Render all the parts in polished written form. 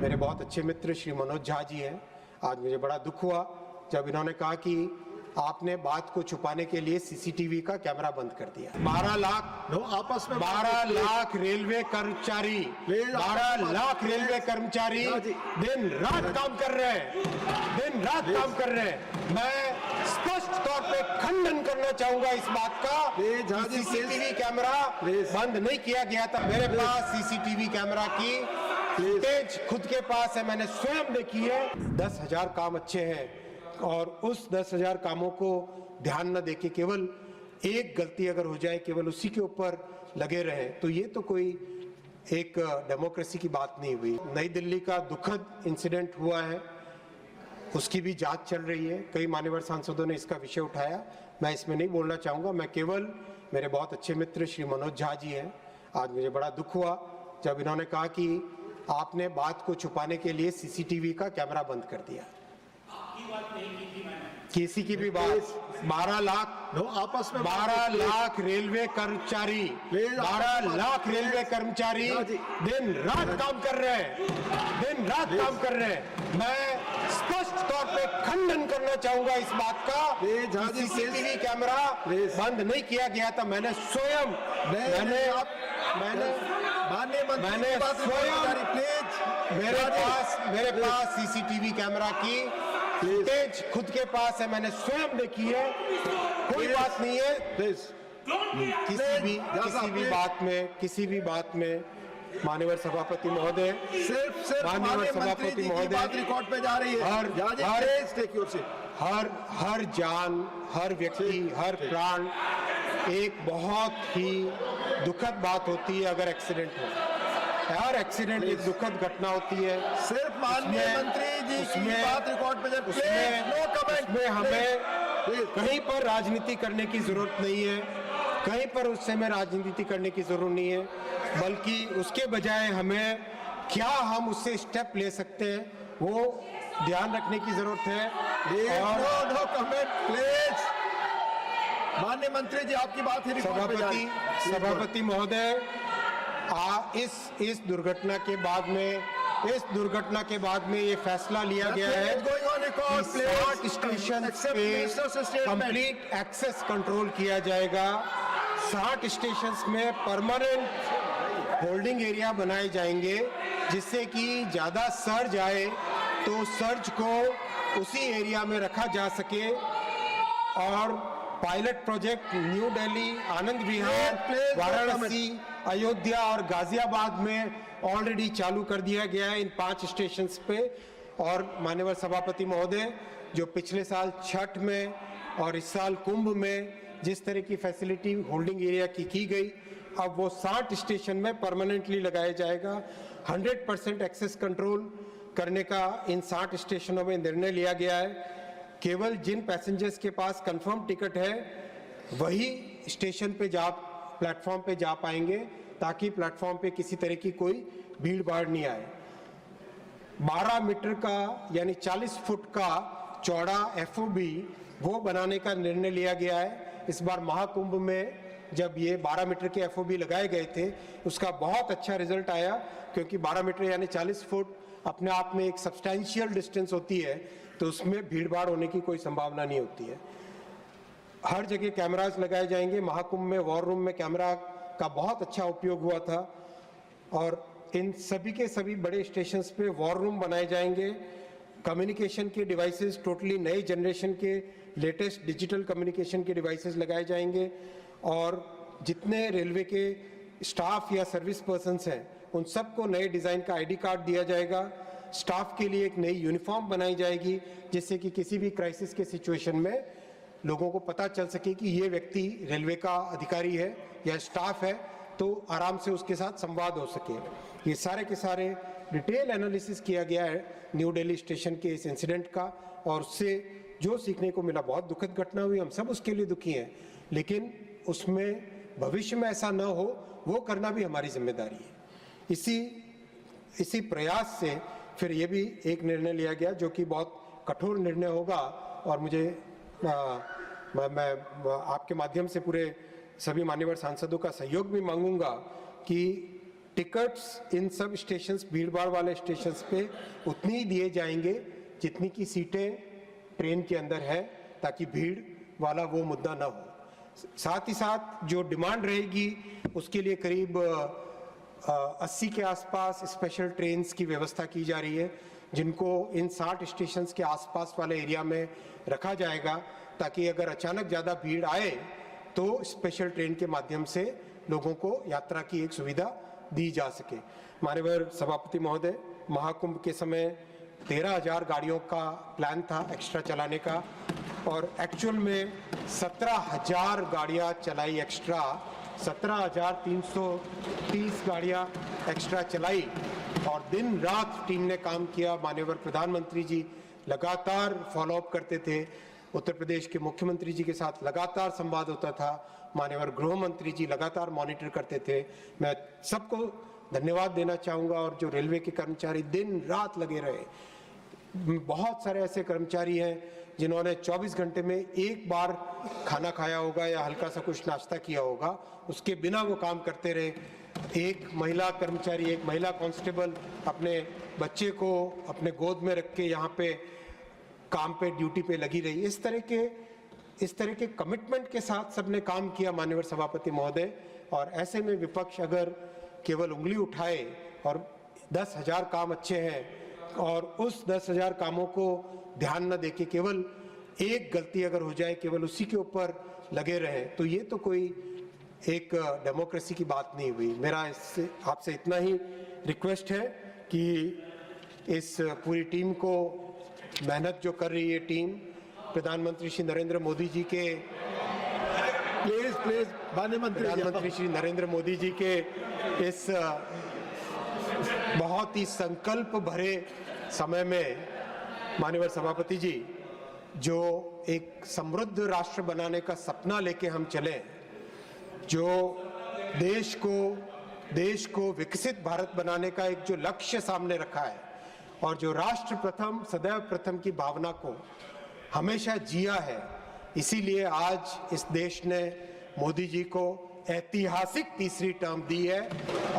मेरे बहुत अच्छे मित्र श्री मनोज झा जी हैं। आज मुझे बड़ा दुख हुआ जब इन्होंने कहा कि आपने बात को छुपाने के लिए सीसीटीवी का कैमरा बंद कर दिया। 12 लाख आपस में 12 लाख रेलवे कर्मचारी 12 लाख रेलवे कर्मचारी दिन रात काम कर रहे हैं, दिन रात काम कर रहे हैं। मैं स्पष्ट तौर पे खंडन करना चाहूंगा इस बात का। सीसीटीवी कैमरा बंद नहीं किया गया था। मेरे पास सीसीटीवी कैमरा की फुटेज खुद के पास है, मैंने स्वयं देखी है। 10,000 काम अच्छे हैं और उस 10,000 कामों को ध्यान न देके केवल एक गलती अगर हो जाए, केवल उसी के ऊपर लगे रहे, तो ये तो कोई एक डेमोक्रेसी की बात नहीं हुई। नई दिल्ली का दुखद इंसिडेंट हुआ है, उसकी भी जांच चल रही है। कई मान्यवर सांसदों ने इसका विषय उठाया, मैं इसमें नहीं बोलना चाहूंगा। मैं केवल, मेरे बहुत अच्छे मित्र श्री मनोज झा जी हैं। आज मुझे बड़ा दुख हुआ जब इन्होंने कहा कि आपने बात को छुपाने के लिए सीसीटीवी का कैमरा बंद कर दिया। किसी की भी बात 12 लाख आपस में 12 लाख रेलवे कर्मचारी 12 लाख रेलवे कर्मचारी दिन रात काम कर रहे हैं, दिन रात काम कर रहे हैं। मैं स्पष्ट तौर पे खंडन करना चाहूंगा इस बात का। सीसीटीवी कैमरा बंद नहीं किया गया था। मैंने स्वयं मेरे पास सीसीटीवी कैमरा की फुटेज खुद के पास है, मैंने स्वयं देखी है। कोई बात नहीं है। किसी भी बात में माननीय सभापति महोदय, माननीय सभापति महोदय, रिकॉर्ड पे जा रही है। हर जान, हर व्यक्ति, हर प्राण एक बहुत ही दुखद बात होती है। अगर एक्सीडेंट हो, हर एक्सीडेंट एक दुखद घटना होती है। सिर्फ माननीय मंत्री जी की बात रिकॉर्ड पे उसमें हमें कहीं पर राजनीति करने की जरूरत नहीं है, कहीं पर उस समय राजनीति करने की जरूरत नहीं है, बल्कि उसके बजाय हमें क्या हम उससे स्टेप ले सकते हैं वो ध्यान रखने की जरूरत है। No comment please. माननीय मंत्री जी आपकी बात है। सभापति महोदय, इस दुर्घटना के बाद में ये फैसला लिया गया है कि 60 स्टेशन पे कंप्लीट एक्सेस कंट्रोल किया जाएगा। 60 स्टेशंस में परमानेंट होल्डिंग एरिया बनाए जाएंगे, जिससे कि ज्यादा सर्ज आए तो सर्ज को उसी एरिया में रखा जा सके। और pilot project new Delhi, Anand Vihar, Varanasi, Ayodhya और गाजियाबाद में ऑलरेडी चालू कर दिया गया है इन 5 स्टेशंस पे। और माननीय सभापति महोदय, जो पिछले साल छठ में और इस साल कुंभ में जिस तरह की फैसिलिटी होल्डिंग एरिया की गई, अब वो 60 स्टेशन में परमानेंटली लगाया जाएगा। 100% एक्सेस कंट्रोल करने का इन 60 स्टेशनों में निर्णय लिया गया है। केवल जिन पैसेंजर्स के पास कंफर्म टिकट है वही स्टेशन पे प्लेटफॉर्म पे जा पाएंगे, ताकि प्लेटफॉर्म पे किसी तरह की कोई भीड़ भाड़ नहीं आए। 12 मीटर का यानी 40 फुट का चौड़ा FOB वो बनाने का निर्णय लिया गया है। इस बार महाकुंभ में जब ये 12 मीटर के FOB लगाए गए थे, उसका बहुत अच्छा रिजल्ट आया, क्योंकि 12 मीटर यानी 40 फुट अपने आप में एक सब्सटैंशियल डिस्टेंस होती है, तो उसमें भीड़ भाड़ होने की कोई संभावना नहीं होती है। हर जगह कैमरास लगाए जाएंगे। महाकुंभ में वॉर रूम में कैमरा का बहुत अच्छा उपयोग हुआ था, और इन सभी के सभी बड़े स्टेशंस पे वॉर रूम बनाए जाएंगे। कम्युनिकेशन के डिवाइसेस टोटली नए जनरेशन के लेटेस्ट डिजिटल कम्युनिकेशन के डिवाइसेस लगाए जाएंगे, और जितने रेलवे के स्टाफ या सर्विस पर्सन्स हैं उन सबको नए डिज़ाइन का ID कार्ड दिया जाएगा। स्टाफ के लिए एक नई यूनिफॉर्म बनाई जाएगी, जिससे कि किसी भी क्राइसिस के सिचुएशन में लोगों को पता चल सके कि ये व्यक्ति रेलवे का अधिकारी है या स्टाफ है, तो आराम से उसके साथ संवाद हो सके। ये सारे के सारे डिटेल एनालिसिस किया गया है न्यू दिल्ली स्टेशन के इस इंसिडेंट का, और उससे जो सीखने को मिला, बहुत दुखद घटना हुई, हम सब उसके लिए दुखी हैं, लेकिन उसमें भविष्य में ऐसा ना हो वो करना भी हमारी जिम्मेदारी है। इसी प्रयास से फिर ये भी एक निर्णय लिया गया जो कि बहुत कठोर निर्णय होगा, और मुझे मैं आपके माध्यम से पूरे सभी मान्यवर सांसदों का सहयोग भी मांगूंगा कि टिकट्स इन सब स्टेशंस, भीड़भाड़ वाले स्टेशंस पे उतनी ही दिए जाएंगे जितनी की सीटें ट्रेन के अंदर है, ताकि भीड़ वाला वो मुद्दा ना हो। साथ ही साथ जो डिमांड रहेगी उसके लिए करीब 80 के आसपास स्पेशल ट्रेन्स की व्यवस्था की जा रही है, जिनको इन 60 स्टेशंस के आसपास वाले एरिया में रखा जाएगा, ताकि अगर अचानक ज़्यादा भीड़ आए तो स्पेशल ट्रेन के माध्यम से लोगों को यात्रा की एक सुविधा दी जा सके। माननीय सभापति महोदय, महाकुंभ के समय 13,000 गाड़ियों का प्लान था एक्स्ट्रा चलाने का, और एक्चुअल में 17,000 गाड़ियां चलाई एक्स्ट्रा, 17,330 गाड़ियां एक्स्ट्रा चलाई, और दिन रात टीम ने काम किया। माननीय प्रधानमंत्री जी लगातार फॉलोअप करते थे, उत्तर प्रदेश के मुख्यमंत्री जी के साथ लगातार संवाद होता था, माननीय गृह मंत्री जी लगातार मॉनिटर करते थे। मैं सबको धन्यवाद देना चाहूँगा, और जो रेलवे के कर्मचारी दिन रात लगे रहे, बहुत सारे ऐसे कर्मचारी हैं जिन्होंने 24 घंटे में एक बार खाना खाया होगा या हल्का सा कुछ नाश्ता किया होगा, उसके बिना वो काम करते रहे। एक महिला कर्मचारी, एक महिला कांस्टेबल अपने बच्चे को अपने गोद में रख के यहाँ पे काम पे, ड्यूटी पे लगी रही। इस तरह के कमिटमेंट के साथ सबने काम किया माननीय सभापति महोदय। और ऐसे में विपक्ष अगर केवल उंगली उठाए और 10,000 काम अच्छे हैं और उस 10,000 कामों को ध्यान न देके केवल एक गलती अगर हो जाए, केवल उसी के ऊपर लगे रहे, तो ये तो कोई एक डेमोक्रेसी की बात नहीं हुई। मेरा इससे आपसे इतना ही रिक्वेस्ट है कि इस पूरी टीम को, मेहनत जो कर रही है टीम, प्रधानमंत्री श्री नरेंद्र मोदी जी के प्लीज प्रधानमंत्री श्री नरेंद्र मोदी जी के इस बहुत ही संकल्प भरे समय में माननीय सभापति जी, जो एक समृद्ध राष्ट्र बनाने का सपना लेके हम चले, जो देश को विकसित भारत बनाने का एक जो लक्ष्य सामने रखा है, और जो राष्ट्र प्रथम, सदैव प्रथम की भावना को हमेशा जिया है, इसीलिए आज इस देश ने मोदी जी को ऐतिहासिक तीसरी टर्म दी है।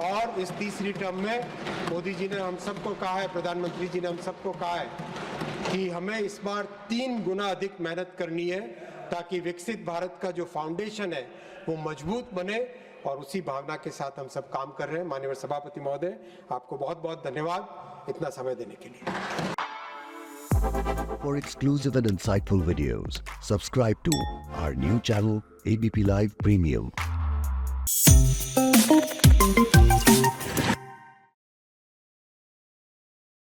और इस तीसरी टर्म में मोदी जी ने हम सबको कहा है, प्रधानमंत्री जी ने हम सबको कहा है कि हमें इस बार 3 गुना अधिक मेहनत करनी है, ताकि विकसित भारत का जो फाउंडेशन है वो मजबूत बने, और उसी भावना के साथ हम सब काम कर रहे हैं। माननीय सभापति महोदय, आपको बहुत बहुत धन्यवाद इतना समय देने के लिए। For exclusive and insightful videos, subscribe to our new channel ABP Live Premium.